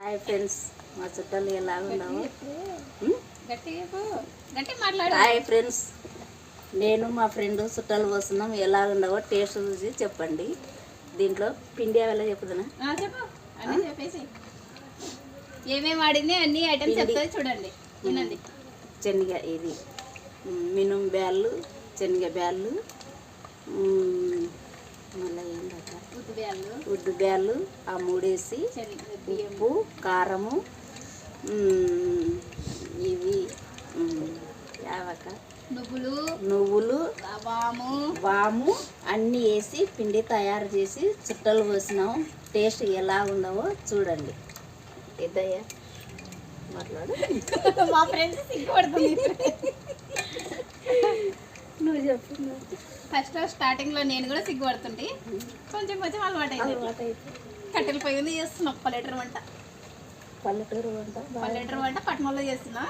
Hi friends, మా చుట్టాలు ఎలా ఉన్నావు? హాయ్ ఫ్రెండ్స్, నేను మా ఫ్రెండ్ చుట్టాలు వస్తున్నాం. ఎలా ఉండవో టేస్ట్ చూసి చెప్పండి. దీంట్లో పిండి అవేలా చెప్పుదునా? చెప్పేసి ఏమేమి వాడింది అన్ని ఐటమ్స్ చెప్తుంది చూడండి, వినండి. శనగ ఇది మినుము బ్యాళ్ళు, శనగ బ్యాళ్ళు, మళ్ళీ ఏంటంటే ఉద్దు బ్యాళ్ళు, ఆ మూడేసి ఉప్పు, కారము, ఇవి యావక నువ్వులు, వాము అన్నీ వేసి పిండి తయారు చేసి చుట్టలు పోసినాము. టేస్ట్ ఎలా ఉండవో చూడండి. ఇద్దయ్యా మాట్లాడు. మా ఫ్రెండ్స్ సిగ్గుపడుతుంది. నువ్వు చెప్పు. ఫస్ట్ స్టార్టింగ్లో నేను కూడా సిగ్గుపడుతుంటే కొంచెం కొంచెం అలవాటు అయింది. కట్టెల పొయ్యి మీద చేస్తున్నా పల్లెటూరు వంట. పల్లెటూరు వంట పట్టణంలో చేస్తున్నా.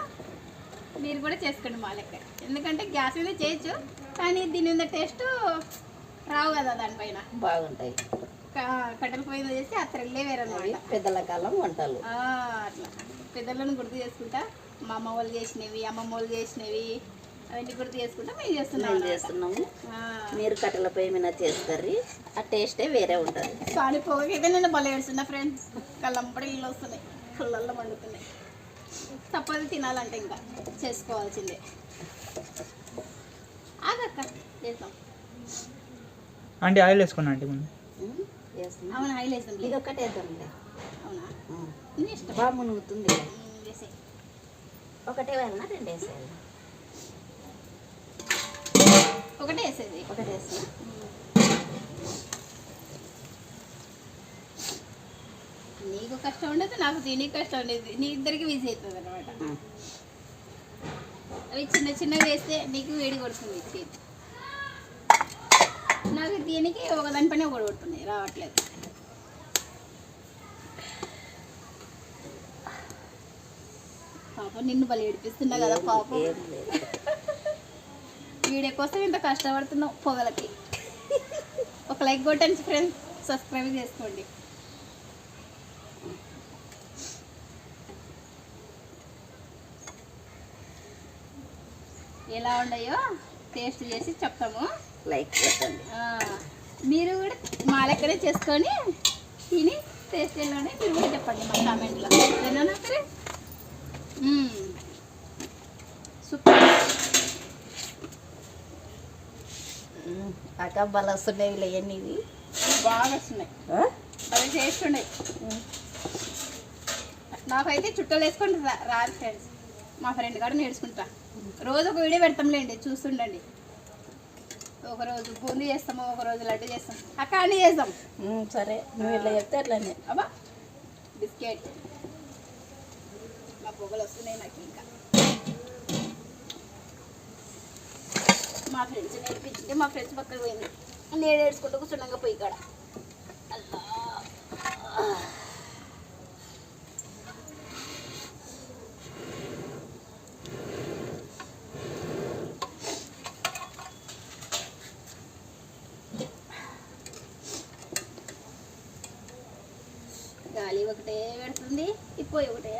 మీరు కూడా చేసుకోండి మా లెక్క. ఎందుకంటే గ్యాస్ మీద చేయొచ్చు, కానీ దీని మీద టేస్ట్ రావు కదా. దానిపైన బాగుంటాయి. కట్టెల పొయ్యి మీద చేసి ఆ త్రెల్లే వేరన్నమాట. పెద్దల కాలం వంటలు అట్లా పెద్దలను గుర్తు చేసుకుంటా. మా అమ్మ వాళ్ళు చేసినవి, అమ్మమ్మ వాళ్ళు చేసినవి అవన్నీ గుర్తు చేసుకుంటా మేము చేస్తున్నాము. మీరు కట్టెల పొయ్యి మీద చేస్తారు, ఆ టేస్టే వేరే ఉంటుంది. కానీ పొగకైతే నేను భలే ఏడుస్తున్నా ఫ్రెండ్స్. కళ్ళంపడి ఇల్లు వస్తున్నాయి, కళ్ళల్లో మండుతున్నాయి. తప్పదు తినాలంటే ఇంకా చేసుకోవాల్సిందే. ఆగక్క చేస్తాం. అంటే ఆయిల్ వేసుకున్నా అంటే ముందు. అవును, ఆయిల్ వేస్తాం. ఇది ఒక్కటే వేద్దాంలే. అవునా, ఇష్టం. బాగా మునుగుతుంది. ఒకటే వేయాలన్నా రెండు వేసేయాలి? ఒకటే వేసేది. ఒకటే వేసి నీకు కష్టం ఉండదు, నాకు తినీకి కష్టం ఉండేది. నీ ఇద్దరికి వీజీ అవుతుంది అనమాట. అవి చిన్న చిన్నగా వేస్తే నీకు వేడి కొడుతుంది చేతి. నాకు దీనికి ఒకదానిపైన ఒకటి కొడుతుంది, రావట్లేదు. పాపం నిన్ను బలి ఏడిపిస్తున్నా కదా పాపం. వీడియో కోసం ఇంత కష్టపడుతున్నావు పొగలకి. ఒక లైక్ కొట్టండి ఫ్రెండ్స్, సబ్స్క్రైబ్ చేసుకోండి. ఎలా ఉన్నాయో టేస్ట్ చేసి చెప్తాము. లైక్ కొట్టండి. మీరు కూడా మా లెక్కనే చేసుకొని తిని టేస్ట్ ఎలా ఉన్నాయి మీరు కూడా చెప్పండి మా కామెంట్లో. ఏనా సరే, సూపర్. అక్క బల వస్తున్నాయి ఇవన్నీ, ఇవి బాగా వస్తున్నాయి. అవి టేస్ట్ ఉన్నాయి. నాకైతే చుట్టలు వేసుకుంటా రాదు ఫ్రెండ్స్. మా ఫ్రెండ్ కూడా నేర్చుకుంటా. రోజు ఒక వీడియో పెడతాంలేండి, చూస్తుండండి. ఒకరోజు బూందీ చేస్తాము, ఒకరోజు లడ్డు చేస్తాం. అక్క అన్నీ చేస్తాం. సరే, నువ్వు ఇట్లా చెప్తే అట్లనే. అబ్బా బిస్కెట్. మా పొగలు వస్తున్నాయి నాకు. ఇంకా మా ఫ్రెండ్స్ నేర్పించింది. మా ఫ్రెండ్స్ పక్కన పోయింది, నేను నేర్చుకుంటూ కూర్చున్నాక పోయి కాడ. గాలి ఒకటే పెడుతుంది, ఇప్పుడు ఒకటే.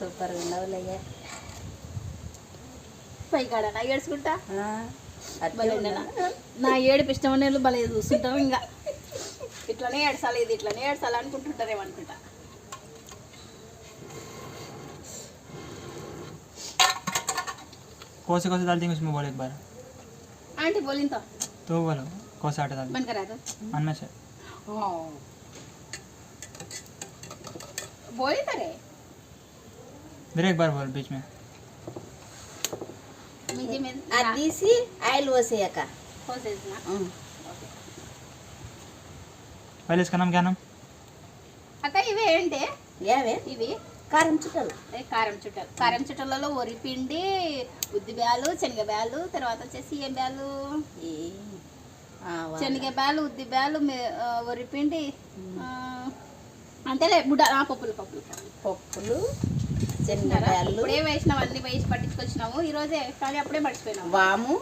సూపర్గా ఉండవులయ్యా. పై కాడ నా ఏడ్చుకుంటా. నా ఏడుపు ఇష్టం ఉన్న వాళ్ళు భలే చూస్తుంటారు. ఇంకా ఇట్లనే ఏడ్చాలి, ఇది ఇట్లనే ఏడ్చాలి అనుకుంటుంటారేమనుకుంటా. कोसे कोसे डालती हैं उसमें बोल एक बार। आंटी बोली तो बोलो कोसे आटा डाल बंद करा दो अन्ना से बोली करे मेरे एक बार बोल बीच में मुझे में తీసి ఆయిల్ పోసేయక. పోసేసిన. पहले इसका नाम क्या नाम? అక్క ఇవి ఏంటి? ఏవే? ఇవి కారం చుట్టలు. కారం చుట్టలు. కారం చుట్టలలో వరిపిండి, ఉద్ది బ్యాలు, శనగ బ్యాలు, తర్వాత వచ్చేసి ఏం బ్యాలు? శనగ బ్యాలు, ఉద్ది బ్యాలు, వరిపిండి, అంతేలే. బుడ్డ పప్పులు పప్పులు పప్పులు శనగ బ్యాలు ఇప్పుడే వేసినాం, అన్ని వేసి పట్టించుకొచ్చినాము ఈరోజే. కానీ అప్పుడే మర్చిపోయినాము. వాము,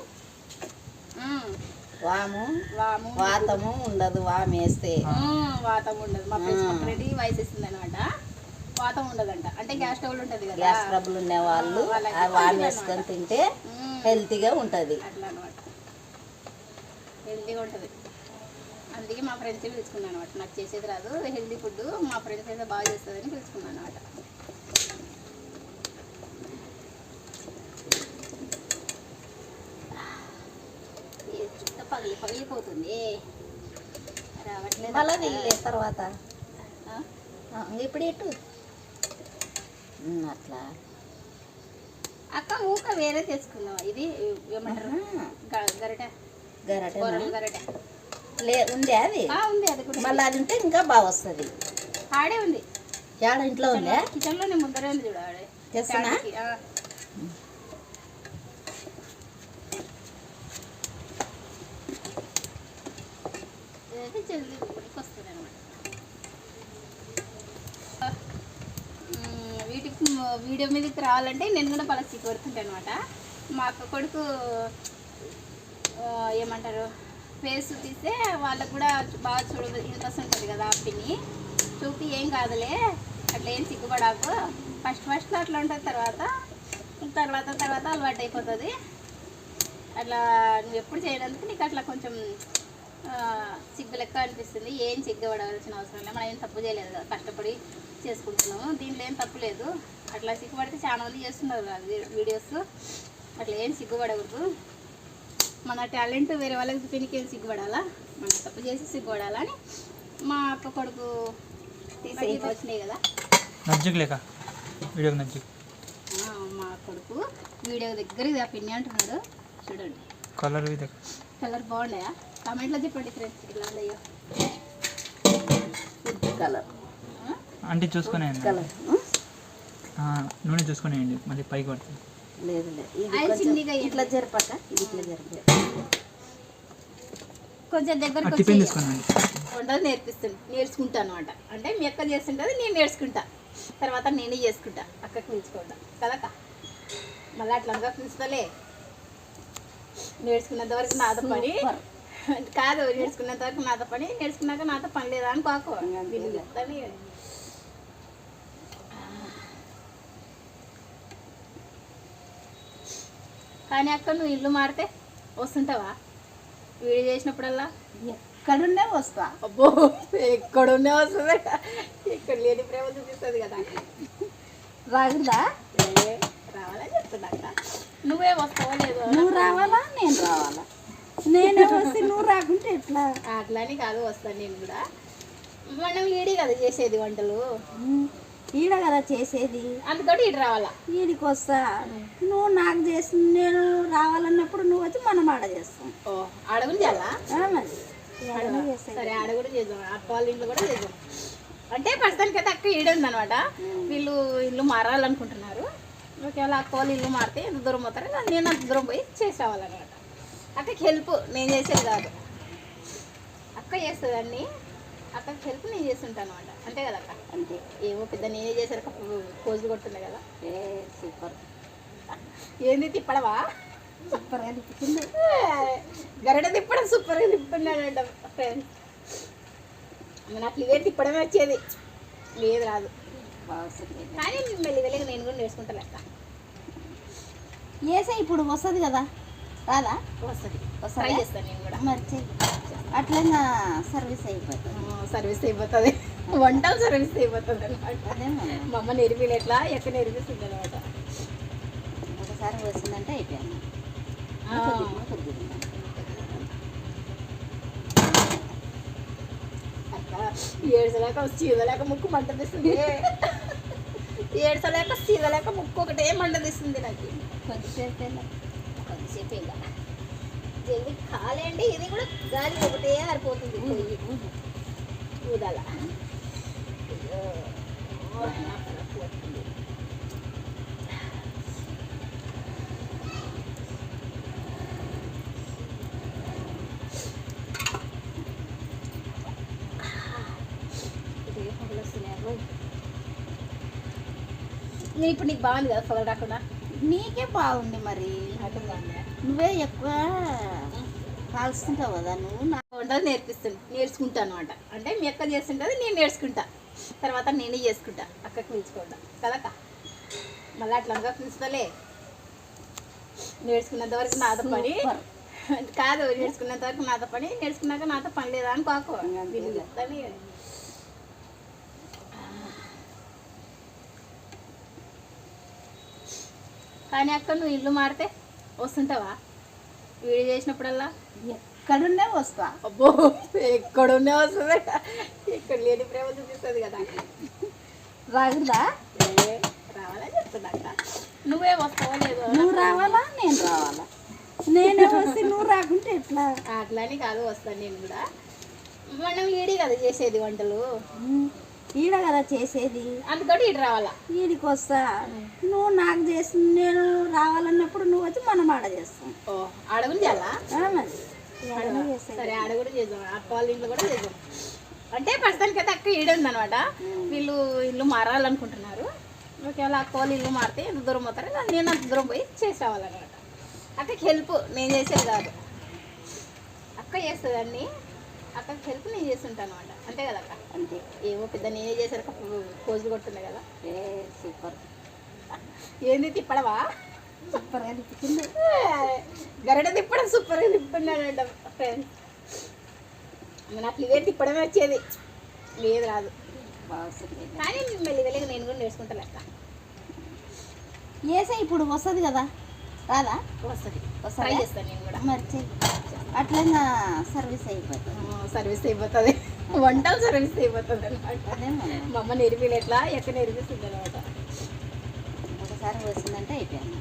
వాము వాము వాతము ఉండదు వాము వేస్తే. వాతం ఉండదు. మా ఫ్రెండ్స్ పక్కనటి వయసు వేసింది అనమాట. వాతం ఉండదంట. అంటే గ్యాస్ స్టవ్లు ఉంటుంది కదా, గ్యాస్ ట్రబుల్ ఉండే వాళ్ళు ఆ వాము వేసుకొని తింటే హెల్తీగా ఉంటుంది. అట్లా అనమాట, హెల్తీగా ఉంటుంది. అందుకే మా ఫ్రెండ్స్ పిలుచుకున్నాను అనమాట. నాకు చేసేది రాదు, హెల్తీ ఫుడ్ మా ఫ్రెండ్స్ అయితే బాగా చేస్తుందని పిలుచుకున్నాను అనమాట. చుట్ట పగిలిపోతుంది రావట్లేదు. మళ్ళీ తీయలే తర్వాత ఇప్పుడు ఇటు అట్లా. అక్క ఊక వేరే తెచ్చుకున్నావా? ఇది ఏమంటారు, గరిట గరట గరిట ఉంది అది. ఉంది, అది కూడా మళ్ళీ అది ఉంటే ఇంకా బాగా వస్తుంది. ఆడే ఉంది, ఏడ ఇంట్లో ఉందా? కిచెన్లోనే ముందరే ఉంది చూడు. ఆడే తెస్తున్నా? జల్దీ వస్తుంది అనమాట. వీటికి వీడియో మీదకి రావాలంటే నేను కూడా పలసి కొడుతుంటాను అనమాట. మా అక్క కొడుకు ఏమంటారు, ఫేస్ తీస్తే వాళ్ళకు కూడా బాగా ఇంట్రెస్ట్ ఉంటుంది కదా. పిన్ని చూపి ఏం కాదులే, అట్లా ఏం సిగ్గుపడాకు, ఫస్ట్లో అట్లా ఉంటుంది, తర్వాత అలవాటు అయిపోతుంది. అట్లా నువ్వు ఎప్పుడు చేయడానికి నీకు అట్లా కొంచెం సిగ్గు లెక్క అనిపిస్తుంది. ఏం సిగ్గుపడవలసిన అవసరం లేదు, మనం ఏం తప్పు చేయలేదు కదా, కష్టపడి చేసుకుంటున్నాము, దీంట్లో ఏం తప్పు లేదు. అట్లా సిగ్గుపడితే చాలా మంది చేస్తున్నారు కదా వీడియోస్, అట్లా ఏం సిగ్గుపడకూడదు. మన టాలెంట్ వేరే వాళ్ళకి చూపించకి ఏం సిగ్గుపడాలా, మనం తప్పు చేసి సిగ్గుపడాలా అని మా అక్క కొడుకు తీసి వచ్చినాయి కదా. నజ్జిక్ లేక వీడియోకి నజ్జిక్. మా కొడుకు వీడియో దగ్గరికి పిన్ని అంటున్నాడు చూడండి. కలర్ బాగున్నాయా? కామెంట్లో చెప్పండి ఫ్రెండ్స్, ఇలా ఉన్నాయో. కలర్ అంటే చూసుకునేయండి, కలర్ నూనె చూసుకునేయండి, మళ్ళీ పైకి పడుతుంది. లేదు అది చిన్నగా ఇట్లా జరపక, ఇది ఇట్లా జరప. కొంచెం దగ్గరకు టిఫిన్ వచ్చి తీసుకోనండి. వంటలు నేర్చుకుంటాను అనమాట. అంటే మీ అక్క చేస్తుంటుంది, నేను నేర్చుకుంటా, తర్వాత నేనే చేసుకుంటా, అక్కకి పిలుచుకుంటా కదక్క. మళ్ళీ అట్లా అనగా పిలుస్తలే, నేర్చుకున్నంత వరకు నాతో పని కాదు, నేర్చుకున్నంత వరకు నాతో పని, నేర్చుకున్నాక నాతో పని లేదా అని కాకు వీళ్ళు చెప్తాను. కానీ అక్క నువ్వు ఇల్లు మారితే వస్తుంటావా? వీడియో చేసినప్పుడల్లా ఎక్కడున్నా వస్తా. అబ్బో, ఎక్కడున్నా వస్తుంది, ఇక్కడ లేని ప్రేమ చూపిస్తుంది కదా. రాగుదా రావాలని చెప్తున్నాక నువ్వే వస్తావా లేదు? నువ్వు రావాలా నేను రావాలా? నేనే వస్తే నువ్వు రాకుంటే ఎట్లా? అట్లానే కాదు, వస్తాను నేను కూడా. మనం ఈడి కదా చేసేది వంటలు, ఈడ కదా చేసేది, అందుకని ఇటు రావాలా. ఈడికి వస్తా, నువ్వు నాకు చేసి నేను రావాలన్నప్పుడు నువ్వు వచ్చి మనం ఆడ చేస్తాం. ఓ అడగుని చేయాలా? మరి సరే ఆడ కూడా చేద్దాం, అక్క వాళ్ళ ఇంట్లో కూడా చేద్దాం. అంటే ప్రస్తుతానికి అయితే అక్క ఈడే ఉందనమాట. వీళ్ళు ఇల్లు మారాలనుకుంటున్నారు. ఒకవేళ అక్క వాళ్ళు ఇల్లు మారితే ఎంత దూరం పోతారో నేను అంత దూరం పోయి చేసి రావాలన్నమాట. అక్కకి హెల్ప్ నేను చేసేది కాదు, అక్క చేస్తుంది అన్నీ. అక్కకి హెల్ప్ నేను చేస్తుంటాను అనమాట. అంతే కదా అక్క? అంతే. ఏమో పెద్ద నేనే చేసారు పోజులు కొడుతుండే కదా. సూపర్. ఏంది తిప్పడవా? సూపర్గా తిప్పుతుంది. గరిట తిప్పడం సూపర్గా తిప్పుతున్నాడంట ఫ్రెండ్స్. నాకు ఇవే తిప్పడమే వచ్చేది, లేదు రాదు. కానీ మెల్లిగా నేను కూడా నేర్చుకుంటాను అక్క. వేసే ఇప్పుడు వస్తుంది కదా, రాదా? వస్తుంది, ట్రై చేస్తాను నేను కూడా. మరి అట్లా సర్వీస్ అయిపోతుంది. సర్వీస్ అయిపోతుంది, వంటలు సర్వీస్ అయిపోతుంది అనమాట. అదేమో మా అమ్మ నేర్పిలు ఎట్లా ఎక్కడ నేర్పిస్తుంది అనమాట. ఒకసారి వచ్చిందంటే అయిపోయాను. అక్క ఏడ్చలేక చీదలేక ముక్కు మంట తీస్తుంది, ఏడ్చలేక చీదలేక ముక్కు ఒకటే మంట తీస్తుంది నాకు. కొద్దిసేపు ఇలా జల్దీ ఖాళీ అంటే ఇది కూడా గాలి ఒకటే ఆరిపోతుంది ఊదాల. నేను ఇప్పుడు నీకు బాగుంది కదా పొగలు రాకుండా? నీకే బాగుంది మరి, నువ్వే ఎక్కువ కాల్చుకుంటావు కదా నువ్వు వంటలు నేర్చుకుంటాను అనమాట. అంటే మీ అక్క చేస్తుంటుంది, నేను నేర్చుకుంటా. తర్వాత నేనే చేసుకుంటా అక్కకి పిలుచుకుంటా కదక్క. మళ్ళీ అట్లా అనగా పిలుచుకోలే. నేర్చుకున్నంత వరకు నాతో పని కాదు, నేర్చుకున్నంత వరకు నాతో పని, నేర్చుకున్నాక నాతో పని లేదా అని కాకు వీళ్ళు చెప్తాను. కానీ అక్క నువ్వు ఇల్లు మారితే వస్తుంటావా? వీడియో చేసినప్పుడల్లా ఎక్కడుండే వస్తా. అబ్బో ఎక్కడున్నే వస్తుంది, ఇక్కడ లేని ప్రేమ చూపిస్తుంది కదా. రాగుదా రావాలని చెప్తున్నా అక్క. నువ్వే వస్తావా లేదో? నువ్వు రావాలా నేను రావాలా? నేనే వస్తే నువ్వు రాకుంటే ఎట్లా? అట్లని కాదు, వస్తాను నేను కూడా. మనం ఈడి కదా చేసేది వంటలు, ఈడ కదా చేసేది, అందుకని ఇటు రావాలా. ఈడికి వస్తా. నువ్వు నాకు చేసి నేను రావాలన్నప్పుడు నువ్వు వచ్చి మనం ఆడ చేస్తాం. ఓ అడుగుని చేయాలా? మరి సరే ఆడ కూడా చేద్దాం, అక్క వాళ్ళ ఇంట్లో కూడా చేద్దాం. అంటే ప్రస్తుతానికి అయితే అక్క ఈడే ఉందనమాట. వీళ్ళు ఇల్లు మారాలనుకుంటున్నారు. ఒకవేళ అక్క వాళ్ళు ఇల్లు మారితే ఎంత దూరం పోతారో నేను అంత దూరం పోయి చేసి రావాలన్నమాట. అక్కకి హెల్ప్ నేను చేసేది కాదు, అక్క చేస్తుంది అన్నీ. అక్కకి హెల్ప్ నేను చేస్తుంటాను అనమాట. అంతే కదా అక్క? అంతే. ఏమో పెద్ద నేనే చేశారు పోజులు కొట్టుండే కదా. సూపర్. ఏంది తిప్పడవా? సూపర్గా తిప్పుతుంది. గరిట తిప్పడం సూపర్గా తిప్పుతున్నాడంట ఫ్రెండ్స్. నాకు ఇవే తిప్పడమే వచ్చేది, లేదు రాదు. కానీ మెల్లిగా నేను కూడా నేర్చుకుంటాను అక్క. ఏసే ఇప్పుడు వస్తుంది కదా, రాదా? వస్తుంది, ట్రై చేస్తాను నేను కూడా. మరి అట్లా సర్వీస్ అయిపోతుంది. సర్వీస్ అయిపోతుంది, వంటలు సర్వీస్ అయిపోతుంది అనమాట. అదే మా అమ్మ నేర్పిలు ఎట్లా ఎక్కడ నేర్పిస్తుంది అనమాట. ఒకసారి వచ్చిందంటే అయిపోయాను.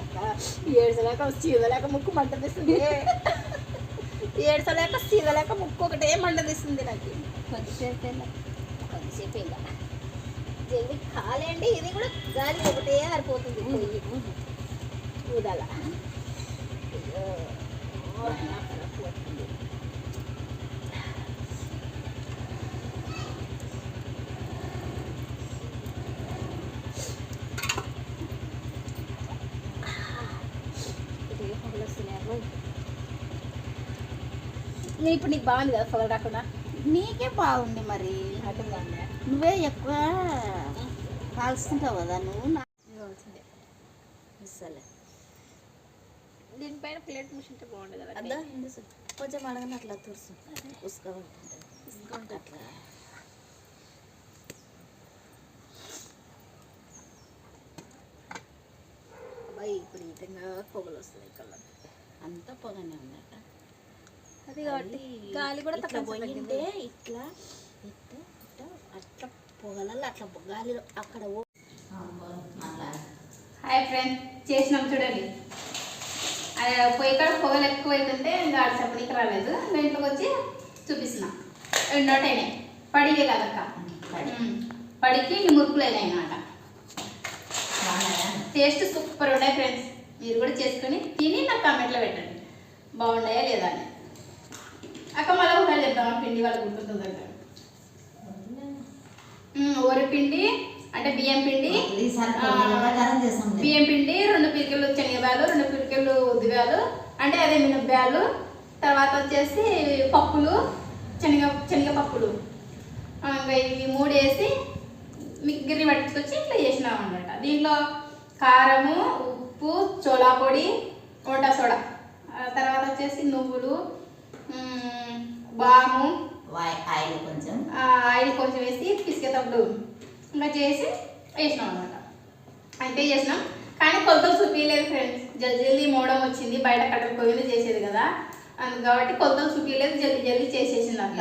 అక్క ఏడ్చలేక చీదలేక ముక్కు మంట తీస్తుంది, ఏడ్చలేక చీదలేక ముక్కు ఒకటే మంట తీస్తుంది నాకు. కొద్దిసేపు ఇంకా జల్దీ కాలేండి, ఇది కూడా గాలి ఒకటే సరిపోతుంది. ఊదాల ఇప్పుడు నీకు బాగుంది కదా పొగలు రాకుండా? నీకే బాగుంది. మరి అటు బాగుంది. నువ్వే ఎక్కువ కాల్చుకుంటావు కదా నువ్వు. సరే దీనిపైన ప్లేట్ ముషింటే బాగుంటుంది కదా. అద్దా కొంచెం అడగని అట్లా తురుసు ఉసుకుంటే అట్లా. అబ్బాయి ఇప్పుడు ఈతంగా పొగలు వస్తుంది కళ్ళ. అంతా పొగనే ఉందట. అది కాబట్టి గాలి కూడా ఇట్లా పోయింటే ఇట్లా ఇట్లా ఇట్లా అట్లా పొగలలో అట్లా గాలిలో అక్కడ. హాయ్ ఫ్రెండ్స్, చేసినాం చూడండి. పొయ్యి కాడ పొగలు ఎక్కువ అవుతుంటే ఇంకా చెప్పడానికి రాలేదు. ఇంట్లోకి వచ్చి చూపిస్తున్నా. రెండోటైనాయి, పడివే కదక్క. పడికి మురుకులు అయినాయి అన్నమాట. టేస్ట్ సూపర్ ఉన్నాయి ఫ్రెండ్స్. మీరు కూడా చేసుకొని తిని నాకు కామెంట్లో పెట్టండి బాగున్నాయా లేదా అని. అక్క మళ్ళీ ఒకసారి చెప్తామా పిండి వాళ్ళు గుర్తుంటుందంట. ఓరి పిండి అంటే బియ్యం పిండి, బియ్యం పిండి 2 పిరికెళ్ళు శనగబ్యాలు, 2 పిరికెళ్ళు ఉద్దిబ్యాలు అంటే అదే మినప్బ్యాలు. తర్వాత వచ్చేసి పప్పులు, శనగపప్పులు, ఇంకా ఇవి 3 వేసి గిర్రి పట్టుకొచ్చి ఇట్లా చేసినాం అనమాట. దీంట్లో కారము, ఉప్పు, చోళా పొడి, వంట సోడా, తర్వాత వచ్చేసి నువ్వులు, బాము, ఆయిల్ కొంచెం వేసి పిసికేటప్పుడు ఇంకా చేసి వేసినాం అనమాట. అంతే చేసినాం. కానీ కొలతలు చూపించలేదు ఫ్రెండ్స్. జల్దీ మోడం వచ్చింది, బయట కట్టెల పొయ్యి మీద చేసేది కదా, కాబట్టి కొలతలు చూపించలేదు. జల్దీ చేసేసింది అక్క.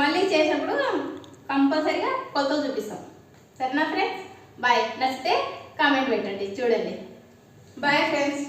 మళ్ళీ చేసినప్పుడు కంపల్సరీగా కొలతలు చూపిస్తాం. సరేనా ఫ్రెండ్స్? బాయ్. నచ్చితే కామెంట్ పెట్టండి, చూడండి. Bye friends.